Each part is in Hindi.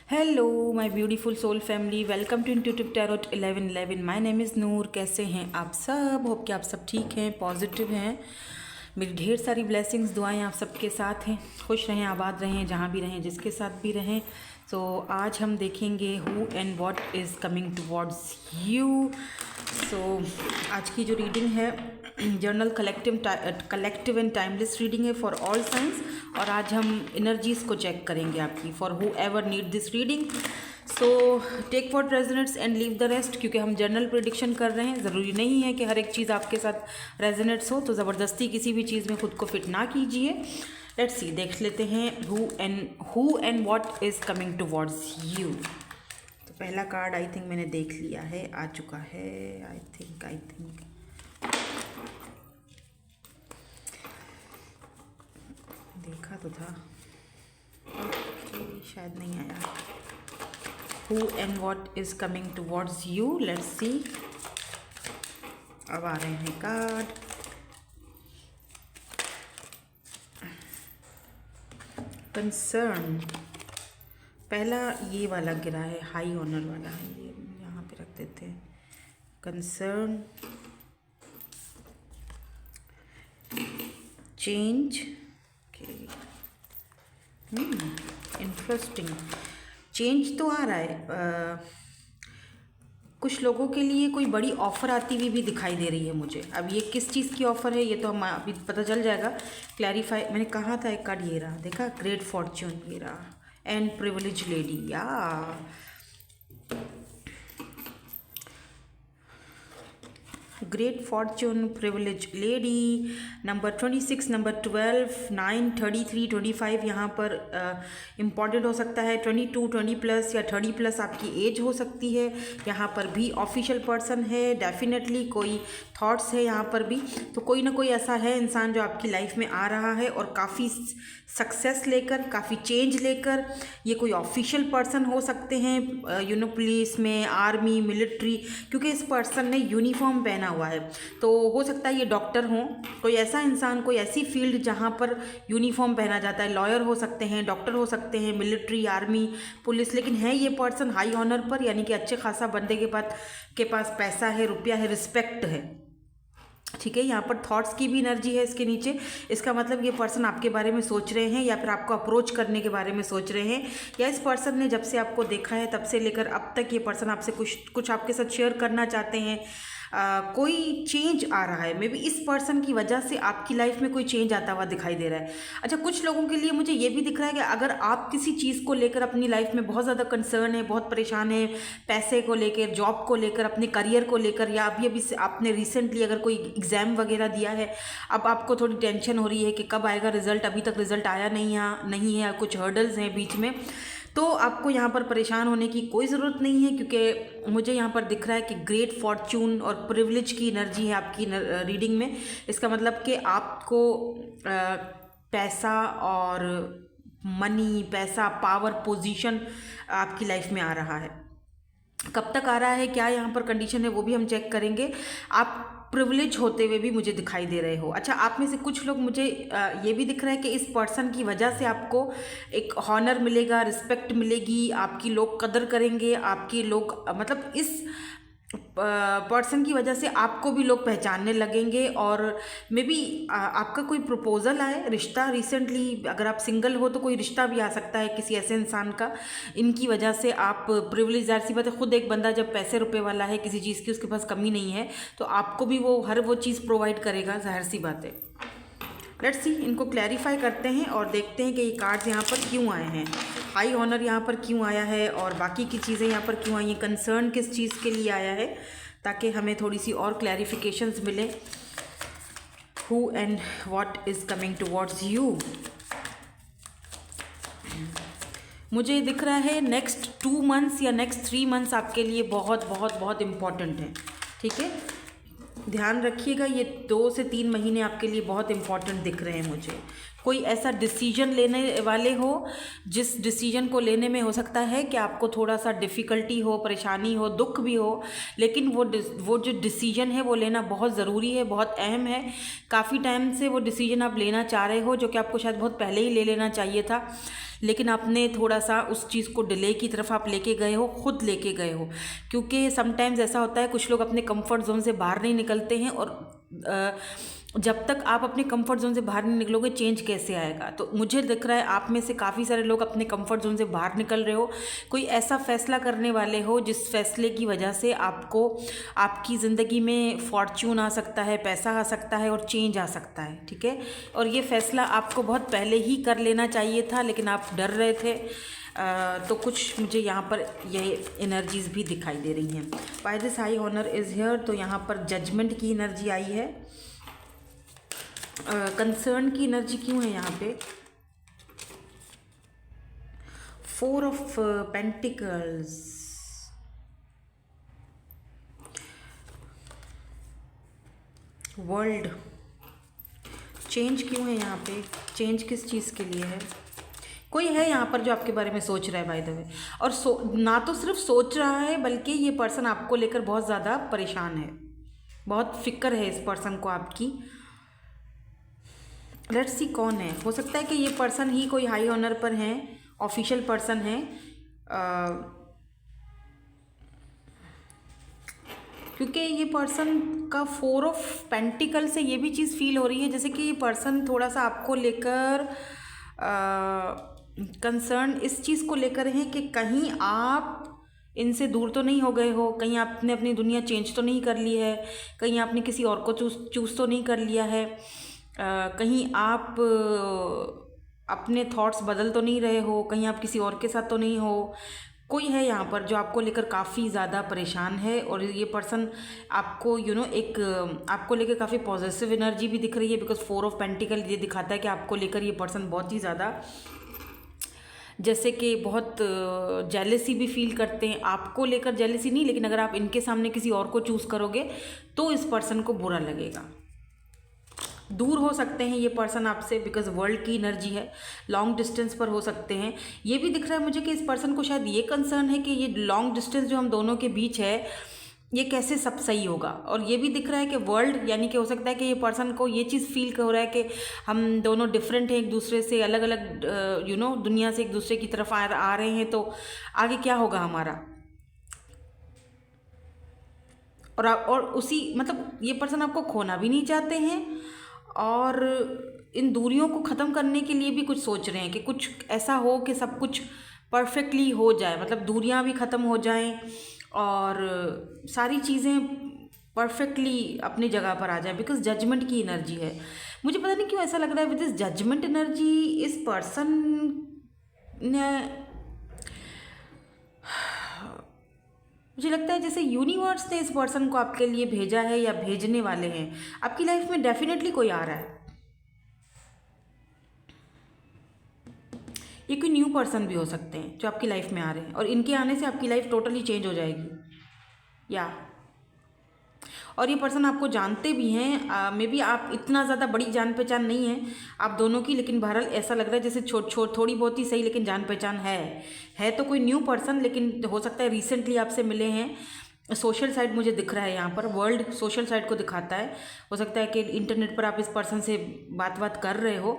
Hello my beautiful soul family, welcome to intuitive tarot 1111। My name is Noor. कैसे हैं आप सब? होप कि आप सब ठीक हैं, पॉजिटिव हैं। मेरी ढेर सारी ब्लेसिंग्स, दुआएं आप सबके साथ हैं। खुश रहें, आबाद रहें, जहाँ भी रहें, जिसके साथ भी रहें। सो आज हम देखेंगे who and what is coming towards you. So आज की जो रीडिंग है general collective and timeless reading है फॉर ऑल साइंस। और आज हम एनर्जीज़ को चेक करेंगे आपकी, for whoever need this reading. So take what resonates and leave the rest. क्योंकि हम जर्नल प्रेडिक्शन कर रहे हैं, ज़रूरी नहीं है कि हर एक चीज़ आपके साथ रेजोनेट्स हो, तो ज़बरदस्ती किसी भी चीज़ में खुद को फिट ना कीजिए। लेट्स सी, देख लेते हैं who and what is coming towards you. तो पहला कार्ड आई थिंक मैंने देख लिया है, आ चुका है। आई थिंक देखा तो था, शायद नहीं आया। Who and what is coming towards you? Let's see. अब आ रहे हैं कार्ड। कंसर्न, पहला ये वाला गिरा है, हाई ऑनर वाला है, ये यहाँ पे रख देते हैं। Concern, change, interesting. चेंज तो आ रहा है। कुछ लोगों के लिए कोई बड़ी ऑफ़र आती हुई भी दिखाई दे रही है मुझे। अब ये किस चीज़ की ऑफ़र है ये तो हम अभी पता चल जाएगा। क्लैरिफाई, मैंने कहा था एक कार्ड ये रहा, देखा, ग्रेट फॉर्च्यून ये रहा, एंड प्रिविलेज लेडी। या great Fortune, privilege lady, number 26, number 12, 9, 33, 25 यहाँ पर इम्पॉर्टेंट हो सकता है। 22, 20+ या 30+ आपकी एज हो सकती है। यहाँ पर भी ऑफिशियल पर्सन है, डेफिनेटली कोई थॉट्स है यहाँ पर भी। तो कोई ना कोई ऐसा है इंसान जो आपकी लाइफ में आ रहा है और काफ़ी सक्सेस लेकर, काफ़ी चेंज लेकर। ये कोई ऑफिशियल पर्सन हो सकते हैं, पुलिस में, आर्मी, मिलिट्री, क्योंकि इस पर्सन ने यूनिफॉर्म पहना हुआ है। तो हो सकता है ये डॉक्टर हों, कोई ऐसा इंसान, कोई ऐसी फील्ड जहाँ पर यूनिफॉर्म पहना जाता है। लॉयर हो सकते हैं, डॉक्टर हो सकते हैं, मिलिट्री, आर्मी, पुलिस। लेकिन है ये पर्सन हाई ऑनर पर, यानी कि अच्छे खासा बंदे के पास पैसा है, रुपया है, रिस्पेक्ट है। ठीक है, यहाँ पर थॉट्स की भी एनर्जी है इसके नीचे। इसका मतलब ये पर्सन आपके बारे में सोच रहे हैं, या फिर आपको अप्रोच करने के बारे में सोच रहे हैं, या इस पर्सन ने जब से आपको देखा है तब से लेकर अब तक ये पर्सन आपसे कुछ आपके साथ शेयर करना चाहते हैं। कोई चेंज आ रहा है, मे बी इस पर्सन की वजह से आपकी लाइफ में कोई चेंज आता हुआ दिखाई दे रहा है। अच्छा, कुछ लोगों के लिए मुझे ये भी दिख रहा है कि अगर आप किसी चीज़ को लेकर अपनी लाइफ में बहुत ज़्यादा कंसर्न है, बहुत परेशान है, पैसे को लेकर, जॉब को लेकर, अपने करियर को लेकर, या अभी आपने रिसेंटली अगर कोई एग्ज़ाम वगैरह दिया है, अब आपको थोड़ी टेंशन हो रही है कि कब आएगा रिजल्ट, अभी तक रिजल्ट आया नहीं है, कुछ हर्डल्स हैं बीच में, तो आपको यहाँ पर परेशान होने की कोई ज़रूरत नहीं है। क्योंकि मुझे यहाँ पर दिख रहा है कि ग्रेट फॉर्च्यून और प्रिविलेज की एनर्जी है आपकी रीडिंग में। इसका मतलब कि आपको पैसा और मनी, पैसा, पावर, पोजीशन आपकी लाइफ में आ रहा है। कब तक आ रहा है, क्या यहाँ पर कंडीशन है, वो भी हम चेक करेंगे। आप प्रिविलेज होते हुए भी मुझे दिखाई दे रहे हो। अच्छा, आप में से कुछ लोग, मुझे ये भी दिख रहा है कि इस पर्सन की वजह से आपको एक हॉनर मिलेगा, रिस्पेक्ट मिलेगी, आपकी लोग कदर करेंगे, आपकी लोग, मतलब इस पर्सन की वजह से आपको भी लोग पहचानने लगेंगे। और मे बी आपका कोई प्रपोजल आए, रिश्ता रिसेंटली, अगर आप सिंगल हो तो कोई रिश्ता भी आ सकता है किसी ऐसे इंसान का। इनकी वजह से आप प्रिविलेज, ज़ाहिर सी बात है, खुद एक बंदा जब पैसे रुपए वाला है, किसी चीज़ की उसके पास कमी नहीं है, तो आपको भी वो हर वो चीज़ प्रोवाइड करेगा, ज़ाहिर सी बात है। लेट्स सी, इनको क्लैरिफाई करते हैं और देखते हैं कि ये कार्ड्स यहाँ पर क्यों आए हैं, हाई ऑनर यहाँ पर क्यों आया है, और बाकी की चीज़ें यहाँ पर क्यों आई हैं, कंसर्न किस चीज़ के लिए आया है, ताकि हमें थोड़ी सी और क्लैरिफिकेशंस मिले। Who and what is coming towards you. मुझे दिख रहा है नेक्स्ट 2 मंथ्स या नेक्स्ट 3 मंथ्स आपके लिए बहुत बहुत बहुत इम्पॉर्टेंट है। ठीक है, ध्यान रखिएगा, ये 2 से 3 महीने आपके लिए बहुत इंपॉर्टेंट दिख रहे हैं मुझे। कोई ऐसा डिसीजन लेने वाले हो जिस डिसीजन को लेने में हो सकता है कि आपको थोड़ा सा डिफ़िकल्टी हो, परेशानी हो, दुख भी हो, लेकिन वो जो डिसीजन है वो लेना बहुत ज़रूरी है, बहुत अहम है। काफ़ी टाइम से वो डिसीजन आप लेना चाह रहे हो, जो कि आपको शायद बहुत पहले ही ले लेना चाहिए था, लेकिन आपने थोड़ा सा उस चीज़ को डिले की तरफ आप लेके गए हो, खुद लेके गए हो। क्योंकि समटाइम्स ऐसा होता है, कुछ लोग अपने कंफर्ट जोन से बाहर नहीं निकलते हैं, और जब तक आप अपने कंफर्ट जोन से बाहर नहीं निकलोगे चेंज कैसे आएगा। तो मुझे दिख रहा है आप में से काफ़ी सारे लोग अपने कंफर्ट जोन से बाहर निकल रहे हो, कोई ऐसा फैसला करने वाले हो जिस फैसले की वजह से आपको आपकी ज़िंदगी में फॉर्च्यून आ सकता है, पैसा आ सकता है और चेंज आ सकता है, ठीक है। और ये फैसला आपको बहुत पहले ही कर लेना चाहिए था, लेकिन आप डर रहे थे। तो कुछ मुझे यहाँ पर ये एनर्जीज़ भी दिखाई दे रही हैं। By this high honour is here, तो यहाँ पर जजमेंट की एनर्जी आई है। कंसर्न की एनर्जी क्यों है यहाँ पे? 4 ऑफ पेंटिकल्स, वर्ल्ड। चेंज क्यों है यहाँ पे? चेंज किस चीज़ के लिए है? कोई है यहाँ पर जो आपके बारे में सोच रहा है बाय द वे, और ना तो सिर्फ सोच रहा है बल्कि ये पर्सन आपको लेकर बहुत ज़्यादा परेशान है, बहुत फिक्र है इस पर्सन को आपकी। लेट्स सी कौन है। हो सकता है कि ये पर्सन ही कोई हाई ऑनर पर है, ऑफिशियल पर्सन है, क्योंकि ये पर्सन का 4 ऑफ पेंटिकल से ये भी चीज़ फील हो रही है जैसे कि ये पर्सन थोड़ा सा आपको लेकर कंसर्न इस चीज़ को लेकर है कि कहीं आप इनसे दूर तो नहीं हो गए हो, कहीं आपने अपनी दुनिया चेंज तो नहीं कर ली है, कहीं आपने किसी और को चूज़ तो नहीं कर लिया है, कहीं आप अपने थॉट्स बदल तो नहीं रहे हो, कहीं आप किसी और के साथ तो नहीं हो। कोई है यहाँ पर जो आपको लेकर काफ़ी ज़्यादा परेशान है, और ये पर्सन आपको एक आपको लेकर काफ़ी पॉजिटिव एनर्जी भी दिख रही है, बिकॉज 4 ऑफ पेंटिकल ये दिखाता है कि आपको लेकर ये पर्सन बहुत ही ज़्यादा जैसे कि बहुत जेलसी भी फील करते हैं। आपको लेकर जेलसी नहीं, लेकिन अगर आप इनके सामने किसी और को चूज़ करोगे तो इस पर्सन को बुरा लगेगा। दूर हो सकते हैं ये पर्सन आपसे, बिकॉज वर्ल्ड की एनर्जी है, लॉन्ग डिस्टेंस पर हो सकते हैं। ये भी दिख रहा है मुझे कि इस पर्सन को शायद ये कंसर्न है कि ये लॉन्ग डिस्टेंस जो हम दोनों के बीच है ये कैसे सब सही होगा। और ये भी दिख रहा है कि वर्ल्ड, यानी कि हो सकता है कि ये पर्सन को ये चीज़ फील हो रहा है कि हम दोनों डिफरेंट हैं एक दूसरे से, अलग अलग दुनिया से एक दूसरे की तरफ आ रहे हैं, तो आगे क्या होगा हमारा। और उसी ये पर्सन आपको खोना भी नहीं चाहते हैं, और इन दूरियों को ख़त्म करने के लिए भी कुछ सोच रहे हैं कि कुछ ऐसा हो कि सब कुछ परफेक्टली हो जाए, दूरियां भी ख़त्म हो जाएं और सारी चीज़ें परफेक्टली अपनी जगह पर आ जाए, बिकॉज जजमेंट की एनर्जी है। मुझे पता नहीं क्यों ऐसा लग रहा है विद दिस जजमेंट एनर्जी इस पर्सन ने, मुझे लगता है जैसे यूनिवर्स ने इस पर्सन को आपके लिए भेजा है या भेजने वाले हैं। आपकी लाइफ में डेफिनेटली कोई आ रहा है, ये कोई न्यू पर्सन भी हो सकते हैं जो आपकी लाइफ में आ रहे हैं, और इनके आने से आपकी लाइफ टोटली चेंज हो जाएगी। और ये पर्सन आपको जानते भी हैं, मे बी आप इतना ज़्यादा बड़ी जान पहचान नहीं है आप दोनों की, लेकिन बहरहाल ऐसा लग रहा है जैसे थोड़ी बहुत ही सही, लेकिन जान पहचान है तो कोई न्यू पर्सन, लेकिन हो सकता है रिसेंटली आपसे मिले हैं। सोशल साइड मुझे दिख रहा है यहाँ पर, वर्ल्ड सोशल साइड को दिखाता है। हो सकता है कि इंटरनेट पर आप इस पर्सन से बात कर रहे हो,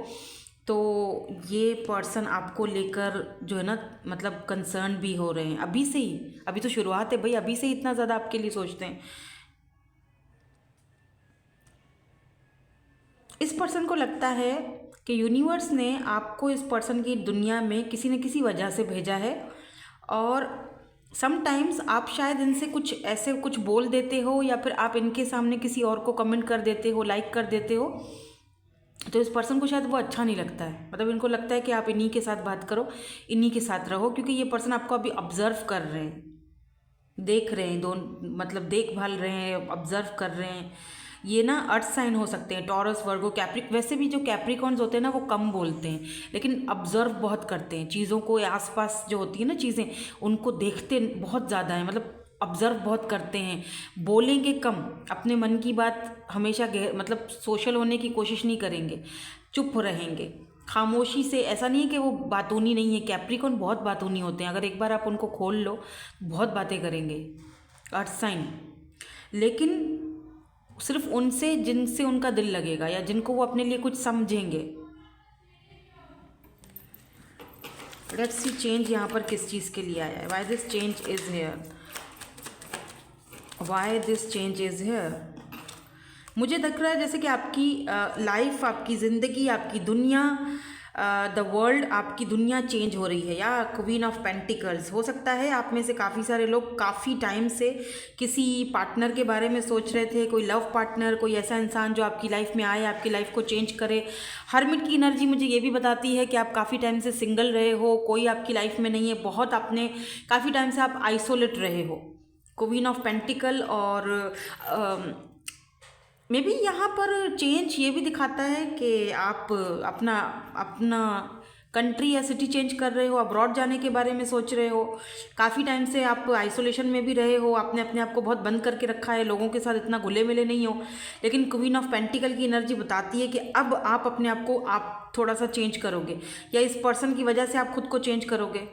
तो ये पर्सन आपको लेकर जो है ना कंसर्न भी हो रहे हैं अभी से ही। अभी तो शुरुआत है भाई, अभी से ही इतना ज़्यादा आपके लिए सोचते हैं। इस पर्सन को लगता है कि यूनिवर्स ने आपको इस पर्सन की दुनिया में किसी न किसी वजह से भेजा है, और समटाइम्स आप शायद इनसे कुछ बोल देते हो, या फिर आप इनके सामने किसी और को कमेंट कर देते हो, लाइक कर देते हो, तो इस पर्सन को शायद वो अच्छा नहीं लगता है। इनको लगता है कि आप इन्हीं के साथ बात करो, इन्हीं के साथ रहो, क्योंकि ये पर्सन आपको अभी ऑब्जर्व कर रहे हैं, देख रहे हैं, देखभाल रहे हैं, ऑब्जर्व कर रहे हैं। ये ना अर्थ साइन हो सकते हैं, टॉरस, वर्गो, वैसे भी जो कैप्रिकॉर्न्स होते हैं ना वो कम बोलते हैं, लेकिन ऑब्जर्व बहुत करते हैं चीज़ों को, आसपास जो होती है ना चीज़ें उनको देखते बहुत ज़्यादा है, ऑब्जर्व बहुत करते हैं। बोलेंगे कम, अपने मन की बात हमेशा सोशल होने की कोशिश नहीं करेंगे, चुप रहेंगे, खामोशी से, ऐसा नहीं है कि वो बातूनी नहीं है, कैप्रिकॉन बहुत बातूनी होते हैं, अगर एक बार आप उनको खोल लो बहुत बातें करेंगे। अर्थ साइन, लेकिन सिर्फ उनसे जिनसे उनका दिल लगेगा या जिनको वो अपने लिए कुछ समझेंगे। लेट्स सी चेंज यहाँ पर किस चीज़ के लिए आया है, why this change is here, why this change is here. मुझे लग रहा है जैसे कि आपकी लाइफ, आपकी ज़िंदगी, आपकी दुनिया, द वर्ल्ड, आपकी दुनिया चेंज हो रही है। या क्वीन ऑफ पेंटिकल्स, हो सकता है आप में से काफ़ी सारे लोग काफ़ी टाइम से किसी पार्टनर के बारे में सोच रहे थे, कोई लव पार्टनर, कोई ऐसा इंसान जो आपकी लाइफ में आए, आपकी लाइफ को चेंज करे। हर्मिट की एनर्जी मुझे ये भी बताती है कि आप काफ़ी टाइम से सिंगल रहे हो, कोई आपकी लाइफ में नहीं है, बहुत आपने काफ़ी टाइम से आप आइसोलेट रहे हो। क्वीन ऑफ पेंटिकल, और मे बी यहाँ पर चेंज ये भी दिखाता है कि आप अपना अपना कंट्री या सिटी चेंज कर रहे हो, अब्रॉड जाने के बारे में सोच रहे हो। काफ़ी टाइम से आप आइसोलेशन में भी रहे हो, आपने अपने आप को बहुत बंद करके रखा है, लोगों के साथ इतना घुले मिले नहीं हो। लेकिन क्वीन ऑफ पेंटिकल की एनर्जी बताती है कि अब आप अपने आप को आप थोड़ा सा चेंज करोगे, या इस पर्सन की वजह से आप खुद को चेंज करोगे।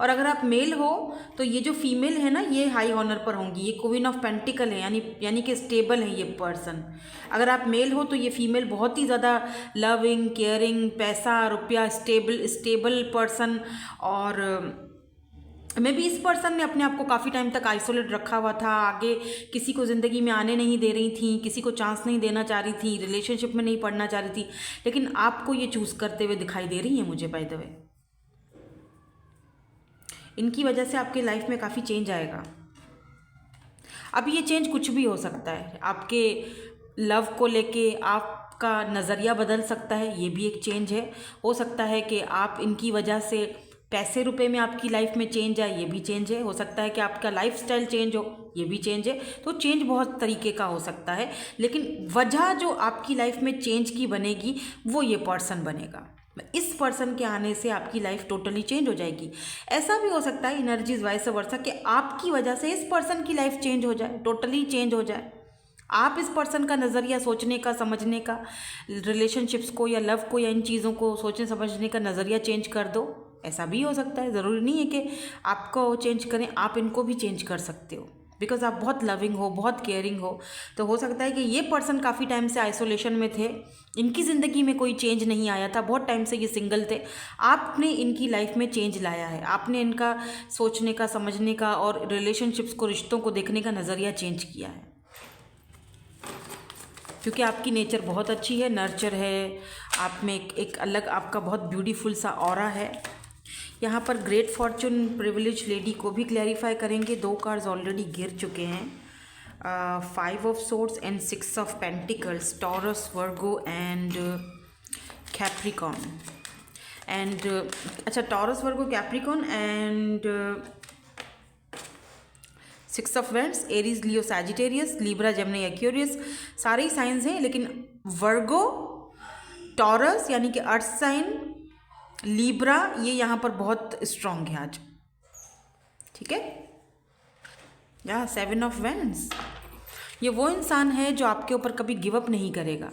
और अगर आप मेल हो तो ये जो फीमेल है ना, ये हाई ऑनर पर होंगी, ये क्वीन ऑफ पेंटिकल है, यानी कि स्टेबल है ये पर्सन। अगर आप मेल हो तो ये फीमेल बहुत ही ज़्यादा लविंग, केयरिंग, पैसा रुपया, स्टेबल पर्सन। और मे बी इस पर्सन ने अपने आप को काफ़ी टाइम तक आइसोलेट रखा हुआ था, आगे किसी को ज़िंदगी में आने नहीं दे रही थी, किसी को चांस नहीं देना चाह रही थी, रिलेशनशिप में नहीं पढ़ना चाह रही थी, लेकिन आपको ये चूज़ करते हुए दिखाई दे रही है मुझे, बाय द वे। इनकी वजह से आपके लाइफ में काफ़ी चेंज आएगा। अब ये चेंज कुछ भी हो सकता है, आपके लव को लेके आपका नज़रिया बदल सकता है, ये भी एक चेंज है। हो सकता है कि आप इनकी वजह से पैसे रुपए में आपकी लाइफ में चेंज आए, ये भी चेंज है। हो सकता है कि आपका लाइफस्टाइल चेंज हो, ये भी चेंज है। तो चेंज बहुत तरीके का हो सकता है, लेकिन वजह जो आपकी लाइफ में चेंज की बनेगी वो ये पर्सन बनेगा। इस पर्सन के आने से आपकी लाइफ टोटली चेंज हो जाएगी। ऐसा भी हो सकता है, एनर्जीज वाइस वर्सा, कि आपकी वजह से इस पर्सन की लाइफ चेंज हो जाए, टोटली चेंज हो जाए। आप इस पर्सन का नज़रिया, सोचने का, समझने का, रिलेशनशिप्स को या लव को या इन चीज़ों को सोचने समझने का नज़रिया चेंज कर दो। ऐसा भी हो सकता है, ज़रूरी नहीं है कि आपको चेंज करें, आप इनको भी चेंज कर सकते हो, बिकॉज आप बहुत लविंग हो, बहुत केयरिंग हो। तो हो सकता है कि ये पर्सन काफ़ी टाइम से आइसोलेशन में थे, इनकी ज़िंदगी में कोई चेंज नहीं आया था, बहुत टाइम से ये सिंगल थे। आपने इनकी लाइफ में चेंज लाया है, आपने इनका सोचने का, समझने का और रिलेशनशिप्स को, रिश्तों को देखने का नज़रिया चेंज किया है, क्योंकि आपकी नेचर बहुत अच्छी है, नर्चर है, आप में एक अलग आपका बहुत ब्यूटीफुल सा ऑरा है। यहाँ पर ग्रेट फॉर्चून प्रिविलेज लेडी को भी क्लैरिफाई करेंगे। 2 कार्ड्स ऑलरेडी गिर चुके हैं, 5 of swords and 6 of pentacles, Taurus, Virgo and Capricorn. And अच्छा, Taurus, Virgo, Capricorn and 6 of wands, Aries, Leo, Sagittarius, Libra, Gemini, Aquarius, सारे ही साइंस हैं। लेकिन वर्गो, टॉरस यानी कि अर्थ साइन, लिब्रा, ये यहाँ पर बहुत स्ट्रॉन्ग है आज, ठीक है। या 7 ऑफ वेंड्स, ये वो इंसान है जो आपके ऊपर कभी गिव अप नहीं करेगा,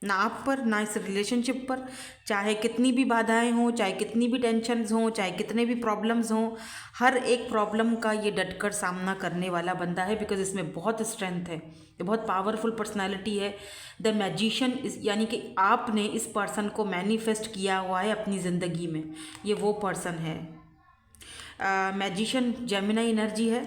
ना आप पर, ना इस रिलेशनशिप पर। चाहे कितनी भी बाधाएं हों, चाहे कितनी भी टेंशन्स हों, चाहे कितने भी प्रॉब्लम्स हों, हर एक प्रॉब्लम का ये डटकर सामना करने वाला बंदा है, बिकॉज इसमें बहुत स्ट्रेंथ है, ये बहुत पावरफुल पर्सनालिटी है। द मैजिशियन, यानी कि आपने इस पर्सन को मैनिफेस्ट किया हुआ है अपनी ज़िंदगी में, ये वो पर्सन है। मैजिशियन जेमिनी एनर्जी है,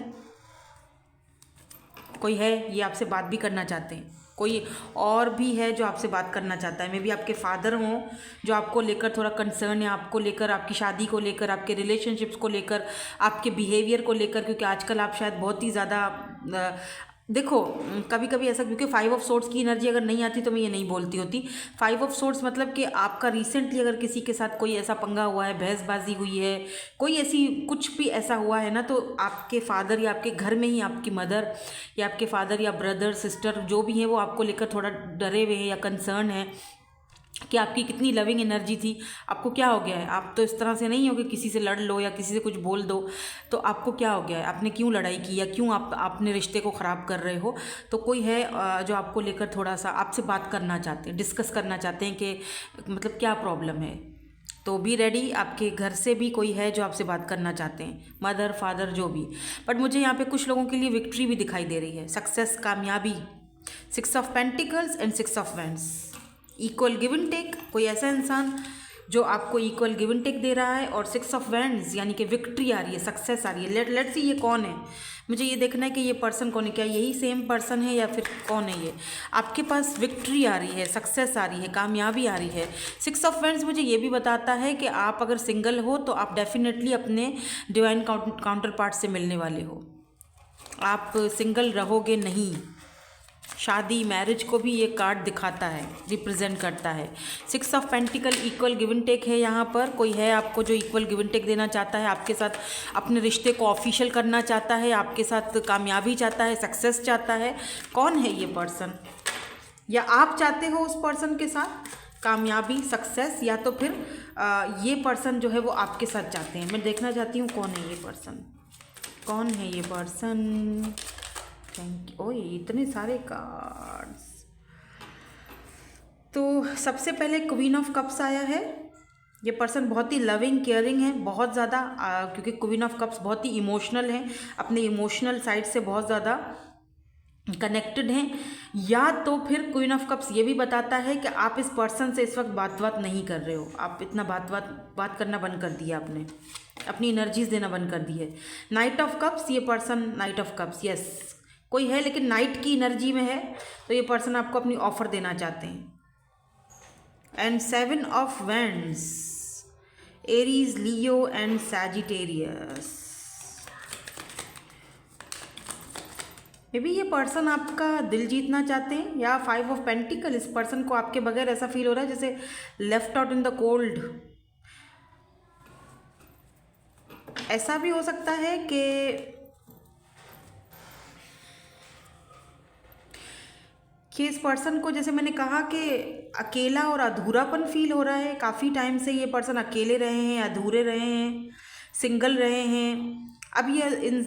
कोई है ये आपसे बात भी करना चाहते हैं, कोई और भी है जो आपसे बात करना चाहता है। मे बी आपके फादर हों जो आपको लेकर थोड़ा कंसर्न है, आपको लेकर, आपकी शादी को लेकर, आपके रिलेशनशिप्स को लेकर, आपके बिहेवियर को लेकर, क्योंकि आजकल आप शायद बहुत ही ज़्यादा देखो, कभी कभी ऐसा, क्योंकि 5 ऑफ सोर्ड्स की एनर्जी अगर नहीं आती तो मैं ये नहीं बोलती होती। 5 ऑफ सोर्ड्स मतलब कि आपका रिसेंटली अगर किसी के साथ कोई ऐसा पंगा हुआ है, बहसबाजी हुई है, कोई ऐसी कुछ भी ऐसा हुआ है ना, तो आपके फादर या आपके घर में ही आपकी मदर या आपके फादर या ब्रदर, सिस्टर जो भी हैं, वो आपको लेकर थोड़ा डरे हुए हैं या कंसर्न है। कि आपकी कितनी लविंग एनर्जी थी, आपको क्या हो गया है? आप तो इस तरह से नहीं हो कि किसी से लड़ लो या किसी से कुछ बोल दो। तो आपको क्या हो गया है? आपने क्यों लड़ाई की या क्यों आप अपने रिश्ते को ख़राब कर रहे हो? तो कोई है जो आपको लेकर थोड़ा सा आपसे बात करना चाहते हैं, डिस्कस करना चाहते हैं कि मतलब क्या प्रॉब्लम है। तो बी रेडी, आपके घर से भी कोई है जो आपसे बात करना चाहते हैं, मदर फादर जो भी। बट मुझे यहाँ पे कुछ लोगों के लिए विक्ट्री भी दिखाई दे रही है, सक्सेस, कामयाबी। 6 of pentacles and 6 of wands, equal give and take. कोई ऐसा इंसान जो आपको इक्वल गिव एंड टेक दे रहा है, और 6 ऑफ वैंड्स यानी कि विक्ट्री आ रही है, सक्सेस आ रही है। लेट्स सी ये कौन है, मुझे ये देखना है कि ये पर्सन कौन है, क्या यही सेम पर्सन है या फिर कौन है ये। आपके पास विक्ट्री आ रही है, सक्सेस आ रही है, कामयाबी आ रही है। 6 ऑफ वैंड्स मुझे ये भी बताता है कि आप अगर सिंगल हो तो आप डेफिनेटली अपने डिवाइन काउंटर पार्ट से मिलने वाले हो, आप सिंगल रहोगे नहीं। शादी, मैरिज को भी ये कार्ड दिखाता है, रिप्रेजेंट करता है। 6 of pentacle, equal give and take है यहाँ पर। कोई है आपको जो इक्वल गिव एंड टेक देना चाहता है, आपके साथ अपने रिश्ते को ऑफिशियल करना चाहता है, आपके साथ कामयाबी चाहता है, सक्सेस चाहता है। कौन है ये पर्सन, या आप चाहते हो उस पर्सन के साथ कामयाबी, सक्सेस, या तो फिर ये पर्सन जो है वो आपके साथ चाहते हैं। मैं देखना चाहती हूँ कौन है ये पर्सन, कौन है ये पर्सन। Thank you. ओए इतने सारे कार्ड्स। तो सबसे पहले क्वीन ऑफ कप्स आया है। ये पर्सन बहुत ही लविंग, केयरिंग है, बहुत ज़्यादा, क्योंकि क्वीन ऑफ कप्स बहुत ही इमोशनल हैं, अपने इमोशनल साइड से बहुत ज़्यादा कनेक्टेड हैं। या तो फिर क्वीन ऑफ कप्स ये भी बताता है कि आप इस पर्सन से इस वक्त बात नहीं कर रहे हो, आप इतना बात करना बंद कर दिया आपने, अपनी एनर्जीज देना बंद कर दी है। नाइट ऑफ कप्स, ये person night of cups, yes कोई है लेकिन नाइट की एनर्जी में है, तो ये पर्सन आपको अपनी ऑफर देना चाहते हैं। And 7 of wands, Aries, Leo and Sagittarius. May be ये पर्सन आपका दिल जीतना चाहते हैं, या 5 ऑफ पेंटिकल, इस पर्सन को आपके बगैर ऐसा फील हो रहा है जैसे left out in the cold. ऐसा भी हो सकता है कि इस पर्सन को, जैसे मैंने कहा कि अकेला और अधूरापन फील हो रहा है। काफ़ी टाइम से ये पर्सन अकेले रहे हैं, अधूरे रहे हैं, सिंगल रहे हैं। अब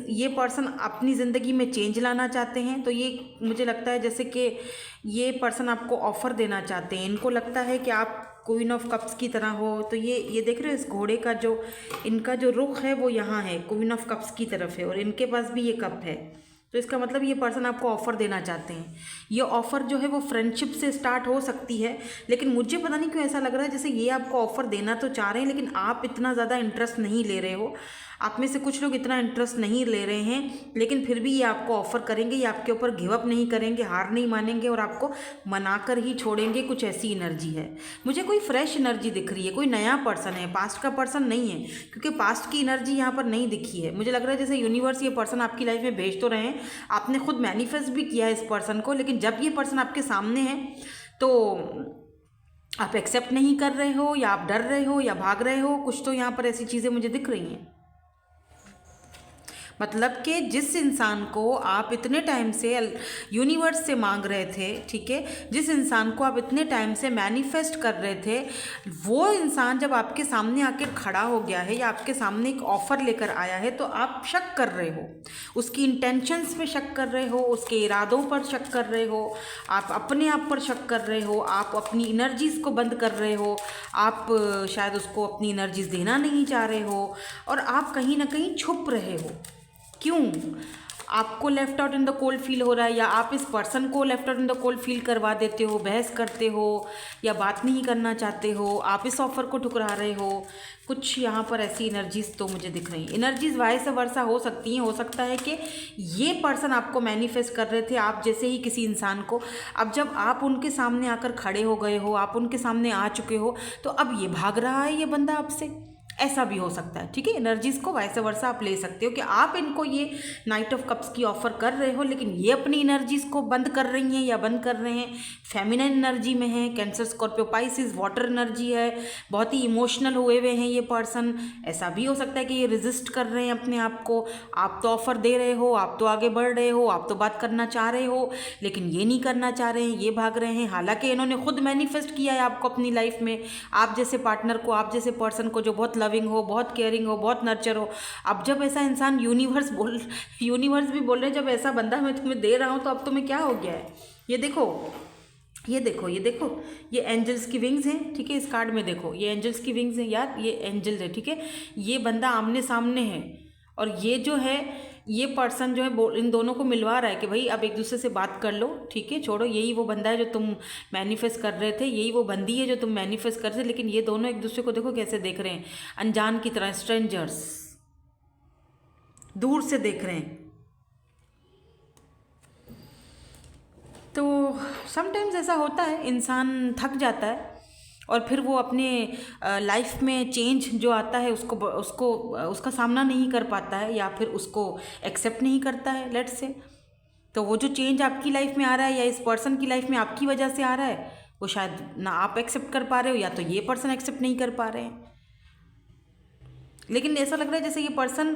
ये पर्सन अपनी ज़िंदगी में चेंज लाना चाहते हैं। तो ये मुझे लगता है जैसे कि ये पर्सन आपको ऑफ़र देना चाहते हैं। इनको लगता है कि आप क्वीन ऑफ कप्स की तरह हो। तो ये देख रहे हो, इस घोड़े का जो इनका जो रुख है वो यहाँ है, क्वीन ऑफ कप्स की तरफ है, और इनके पास भी ये कप है। तो इसका मतलब ये पर्सन आपको ऑफ़र देना चाहते हैं। ये ऑफ़र जो है वो फ्रेंडशिप से स्टार्ट हो सकती है, लेकिन मुझे पता नहीं क्यों ऐसा लग रहा है जैसे ये आपको ऑफ़र देना तो चाह रहे हैं, लेकिन आप इतना ज़्यादा इंटरेस्ट नहीं ले रहे हो। आप में से कुछ लोग इतना इंटरेस्ट नहीं ले रहे हैं, लेकिन फिर भी ये आपको ऑफ़र करेंगे, ये आपके ऊपर गिव अप नहीं करेंगे, हार नहीं मानेंगे, और आपको मनाकर ही छोड़ेंगे। कुछ ऐसी एनर्जी है। मुझे कोई फ्रेश एनर्जी दिख रही है, कोई नया पर्सन है, पास्ट का पर्सन नहीं है, क्योंकि पास्ट की एनर्जी यहाँ पर नहीं दिखी है। मुझे लग रहा है जैसे यूनिवर्स ये पर्सन आपकी लाइफ में भेज तो रहे हैं, आपने खुद मैनिफेस्ट भी किया है इस पर्सन को, लेकिन जब ये पर्सन आपके सामने है तो आप एक्सेप्ट नहीं कर रहे हो, या आप डर रहे हो, या भाग रहे हो। कुछ तो यहाँ पर ऐसी चीज़ें मुझे दिख रही हैं। मतलब कि जिस इंसान को आप इतने टाइम से यूनिवर्स से मांग रहे थे, ठीक है, जिस इंसान को आप इतने टाइम से मैनिफेस्ट कर रहे थे, वो इंसान जब आपके सामने आकर खड़ा हो गया है, या आपके सामने एक ऑफ़र लेकर आया है, तो आप शक कर रहे हो, उसकी इंटेंशंस पे शक कर रहे हो, उसके इरादों पर शक कर रहे हो, आप अपने आप पर शक कर रहे हो, आप अपनी एनर्जीज़ को बंद कर रहे हो, आप शायद उसको अपनी एनर्जीज़ देना नहीं चाह रहे हो, और आप कहीं ना कहीं छुप रहे हो। क्यों? आपको left out in the cold feel हो रहा है, या आप इस पर्सन को left out in the cold feel करवा देते हो, बहस करते हो, या बात नहीं करना चाहते हो, आप इस ऑफ़र को ठुकरा रहे हो। कुछ यहाँ पर ऐसी एनर्जीज़ तो मुझे दिख रही हैं। एनर्जीज़ वाइस वर्सा हो सकती हैं। हो सकता है कि ये पर्सन आपको मैनिफेस्ट कर रहे थे, आप जैसे ही किसी इंसान को, अब जब आप उनके सामने आकर खड़े हो गए हो, आप उनके सामने आ चुके हो, तो अब ये भाग रहा है ये बंदा आपसे। ऐसा भी हो सकता है, ठीक है। एनर्जीज को वैसे वर्षा आप ले सकते हो कि आप इनको ये नाइट ऑफ कप्स की ऑफर कर रहे हो, लेकिन ये अपनी एनर्जीज को बंद कर रही हैं या बंद कर रहे हैं, फेमिनिन एनर्जी में है। Cancer, Scorpio, Pisces water energy है, बहुत ही इमोशनल हुए हुए हैं ये पर्सन। ऐसा भी हो सकता है कि ये रेजिस्ट कर रहे हैं अपने आप को। आप तो ऑफर दे रहे हो, आप तो आगे बढ़ रहे हो, आप तो बात करना चाह रहे हो, लेकिन ये नहीं करना चाह रहे हैं, ये भाग रहे हैं। हालांकि इन्होंने खुद मैनिफेस्ट किया है आपको अपनी लाइफ में, आप जैसे पार्टनर को, आप जैसे पर्सन को जो बहुत लविंग हो, बहुत केयरिंग हो, बहुत नर्चर हो। अब जब ऐसा इंसान, यूनिवर्स भी बोल रहे हैं जब ऐसा बंदा मैं तुम्हें दे रहा हूँ तो अब तुम्हें क्या हो गया है। ये देखो, ये देखो, ये देखो, ये एंजल्स की विंग्स हैं, ठीक है। इस कार्ड में देखो, ये एंजल्स की विंग्स हैं यार, ये एंजल है, ठीक है। ये बंदा आमने सामने है, और ये जो है, ये पर्सन जो है इन दोनों को मिलवा रहा है कि भाई अब एक दूसरे से बात कर लो, ठीक है। छोड़ो, यही वो बंदा है जो तुम मैनिफेस्ट कर रहे थे, यही वो बंदी है जो तुम मैनिफेस्ट कर रहे थे, लेकिन ये दोनों एक दूसरे को देखो कैसे देख रहे हैं, अनजान की तरह, स्ट्रेंजर्स, दूर से देख रहे हैं। तो समटाइम्स ऐसा होता है, इंसान थक जाता है और फिर वो अपने लाइफ में चेंज जो आता है उसका सामना नहीं कर पाता है, या फिर उसको एक्सेप्ट नहीं करता है, लेट्स से। तो वो जो चेंज आपकी लाइफ में आ रहा है या इस पर्सन की लाइफ में आपकी वजह से आ रहा है, वो शायद ना आप एक्सेप्ट कर पा रहे हो या तो ये पर्सन एक्सेप्ट नहीं कर पा रहे हैं। लेकिन ऐसा लग रहा है जैसे ये पर्सन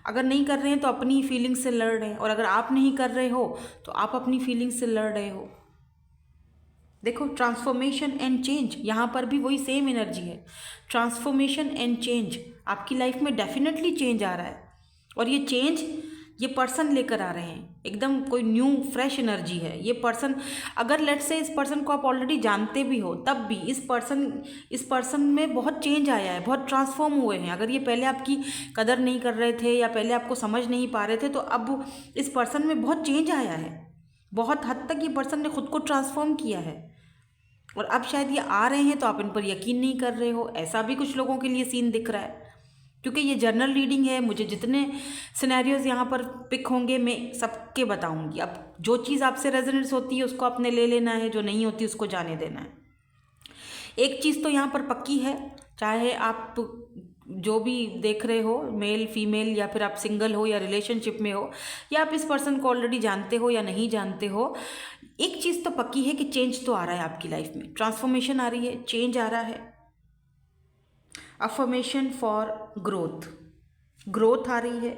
अगर नहीं कर रहे हैं तो अपनी फीलिंग से लड़ रहे हैं, और अगर आप नहीं कर रहे हो तो आप अपनी फीलिंग से लड़ रहे हो। देखो, ट्रांसफॉर्मेशन एंड चेंज, यहाँ पर भी वही सेम एनर्जी है। ट्रांसफॉर्मेशन एंड चेंज, आपकी लाइफ में डेफिनेटली चेंज आ रहा है, और ये चेंज ये पर्सन लेकर आ रहे हैं। एकदम कोई न्यू फ्रेश एनर्जी है ये पर्सन। अगर लेट्स से इस पर्सन को आप ऑलरेडी जानते भी हो, तब भी इस पर्सन में बहुत चेंज आया है, बहुत ट्रांसफॉर्म हुए हैं। अगर ये पहले आपकी कदर नहीं कर रहे थे या पहले आपको समझ नहीं पा रहे थे, तो अब इस पर्सन में बहुत चेंज आया है। बहुत हद तक ये पर्सन ने खुद को ट्रांसफॉर्म किया है, और अब शायद ये आ रहे हैं तो आप इन पर यकीन नहीं कर रहे हो। ऐसा भी कुछ लोगों के लिए सीन दिख रहा है, क्योंकि ये जनरल रीडिंग है। मुझे जितने सिनेरियोज यहाँ पर पिक होंगे मैं सबके बताऊंगी। अब जो चीज़ आपसे रेजोनेंस होती है उसको आपने ले लेना है, जो नहीं होती उसको जाने देना है। एक चीज़ तो यहाँ पर पक्की है, चाहे आप जो भी देख रहे हो, मेल फीमेल, या फिर आप सिंगल हो या रिलेशनशिप में हो, या आप इस पर्सन को ऑलरेडी जानते हो या नहीं जानते हो, एक चीज़ तो पक्की है कि चेंज तो आ रहा है आपकी लाइफ में। ट्रांसफॉर्मेशन आ रही है, चेंज आ रहा है। अफर्मेशन फॉर ग्रोथ आ रही है,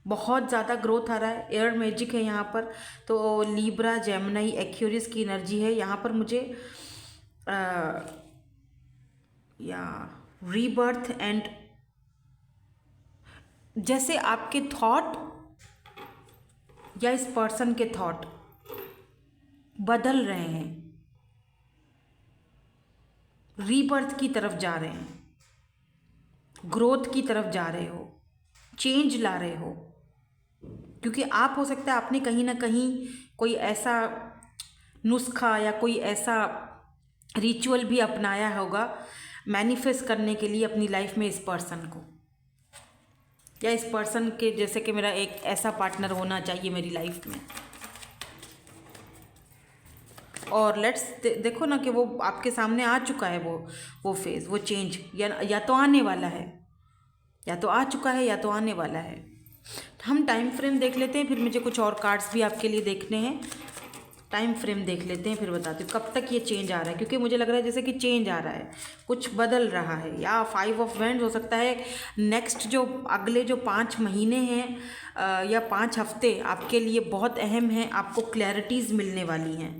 बहुत ज़्यादा ग्रोथ आ रहा है। एयर मैजिक है यहाँ पर, तो लीब्रा, जेमिनी, एक्वेरियस की एनर्जी है यहाँ पर। मुझे या रीबर्थ एंड, जैसे आपके थॉट या इस पर्सन के थॉट बदल रहे हैं, रीबर्थ की तरफ जा रहे हैं, ग्रोथ की तरफ जा रहे हो, चेंज ला रहे हो। क्योंकि आप हो सकता है आपने कहीं ना कहीं कोई ऐसा नुस्खा या कोई ऐसा रिचुअल भी अपनाया होगा मैनिफेस्ट करने के लिए अपनी लाइफ में इस पर्सन को, या इस पर्सन के जैसे कि मेरा एक ऐसा पार्टनर होना चाहिए मेरी लाइफ में। और लेट्स देखो ना कि वो आपके सामने आ चुका है, वो फेज़, वो चेंज या तो आने वाला है, या तो आ चुका है या तो आने वाला है। हम टाइम फ्रेम देख लेते हैं, फिर मुझे कुछ और कार्ड्स भी आपके लिए देखने हैं। टाइम फ्रेम देख लेते हैं, फिर बताती हूँ कब तक ये चेंज आ रहा है, क्योंकि मुझे लग रहा है जैसे कि चेंज आ रहा है, कुछ बदल रहा है। या 5 ऑफ वैंड्स हो सकता है। नेक्स्ट जो अगले जो 5 महीने हैं या 5 हफ्ते आपके लिए बहुत अहम हैं, आपको क्लैरिटीज़ मिलने वाली हैं।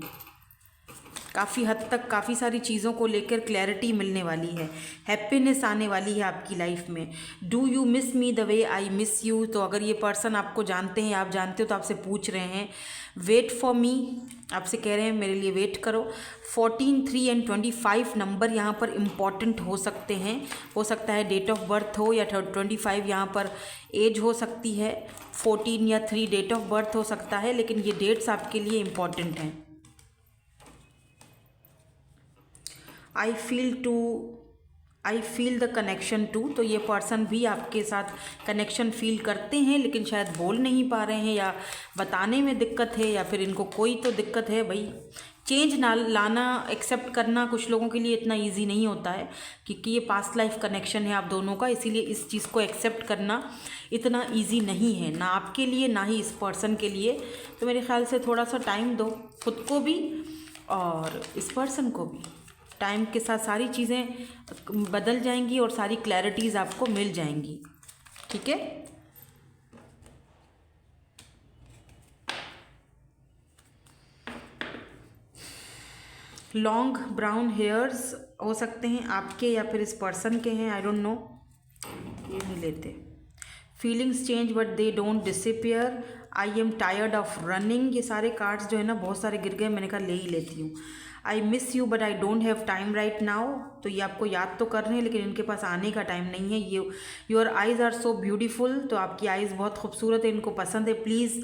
काफ़ी हद तक काफ़ी सारी चीज़ों को लेकर क्लैरिटी मिलने वाली है, हैप्पीनेस आने वाली है आपकी लाइफ में। Do you miss me the way I miss you, तो अगर ये पर्सन आपको जानते हैं, आप जानते हो, तो आपसे पूछ रहे हैं वेट फॉर मी, आपसे कह रहे हैं मेरे लिए वेट करो। 14, 3 एंड 25 नंबर यहाँ पर इम्पॉर्टेंट हो सकते हैं। हो सकता है डेट ऑफ बर्थ हो, या 25 यहाँ पर एज हो सकती है, 14 या 3 डेट ऑफ बर्थ हो सकता है, लेकिन ये डेट्स आपके लिए इम्पॉर्टेंट हैं। I feel the connection to, तो ये पर्सन भी आपके साथ कनेक्शन फील करते हैं, लेकिन शायद बोल नहीं पा रहे हैं, या बताने में दिक्कत है, या फिर इनको कोई तो दिक्कत है भाई। चेंज ना लाना, एक्सेप्ट करना कुछ लोगों के लिए इतना इजी नहीं होता है, क्योंकि ये पास्ट लाइफ कनेक्शन है आप दोनों का, इसीलिए इस चीज़ को एक्सेप्ट करना इतना इजी नहीं है, ना आपके लिए ना ही इस पर्सन के लिए। तो मेरे ख्याल से थोड़ा सा टाइम दो खुद को भी और इस पर्सन को भी। टाइम के साथ सारी चीज़ें बदल जाएंगी और सारी क्लैरिटीज़ आपको मिल जाएंगी, ठीक है। लॉन्ग ब्राउन हेयर्स हो सकते हैं आपके या फिर इस पर्सन के हैं, आई डोंट नो, ये नहीं लेते। Feelings change but they don't disappear, I am tired of running, ये सारे कार्ड्स जो है ना बहुत सारे गिर गए, मैंने कहा ले ही लेती हूँ। I miss you but I don't have time right now, तो ये आपको याद तो कर रहे हैं लेकिन इनके पास आने का टाइम नहीं है। ये your eyes are so beautiful, तो आपकी आइज़ बहुत खूबसूरत है, इनको पसंद है। Please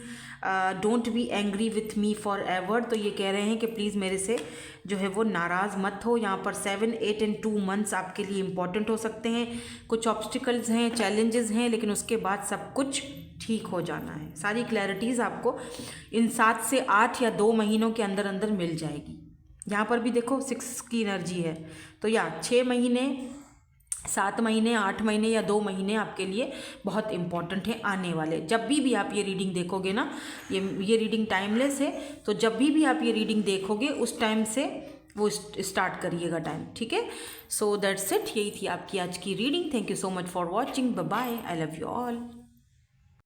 don't be angry with me forever, तो ये कह रहे हैं कि प्लीज़ मेरे से जो है वो नाराज़ मत हो। यहाँ पर 7, 8 एंड 2 मंथ्स आपके लिए इम्पॉर्टेंट हो सकते हैं। कुछ ऑब्स्टिकल्स हैं, चैलेंजेस हैं, लेकिन उसके बाद सब कुछ ठीक हो जाना है। सारी क्लैरिटीज़ आपको इन 7 से 8 या 2 महीनों के अंदर अंदर मिल जाएगी। यहाँ पर भी देखो 6 की एनर्जी है, तो या 6 महीने, 7 महीने, 8 महीने या 2 महीने आपके लिए बहुत इंपॉर्टेंट है आने वाले। जब भी आप ये रीडिंग देखोगे ना, ये रीडिंग टाइमलेस है, तो जब भी आप ये रीडिंग देखोगे उस टाइम से वो स्टार्ट करिएगा टाइम, ठीक है। सो दैट्स इट, यही थी आपकी आज की reading. Thank you so much for watching, bye bye, I love you all.